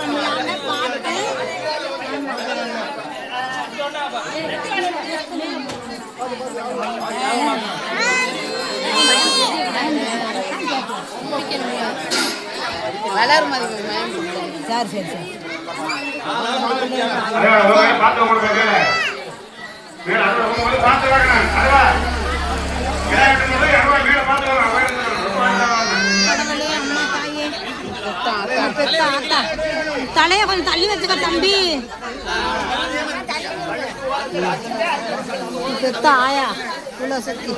ஆதாரம் இல்லாம பார்த்து வளரும் அது சரி சரி சரி தலைய கொஞ்சம் தள்ளி வச்சுக்க தம்பி. பெத்த ஆயா இவ்வளோ சுத்தி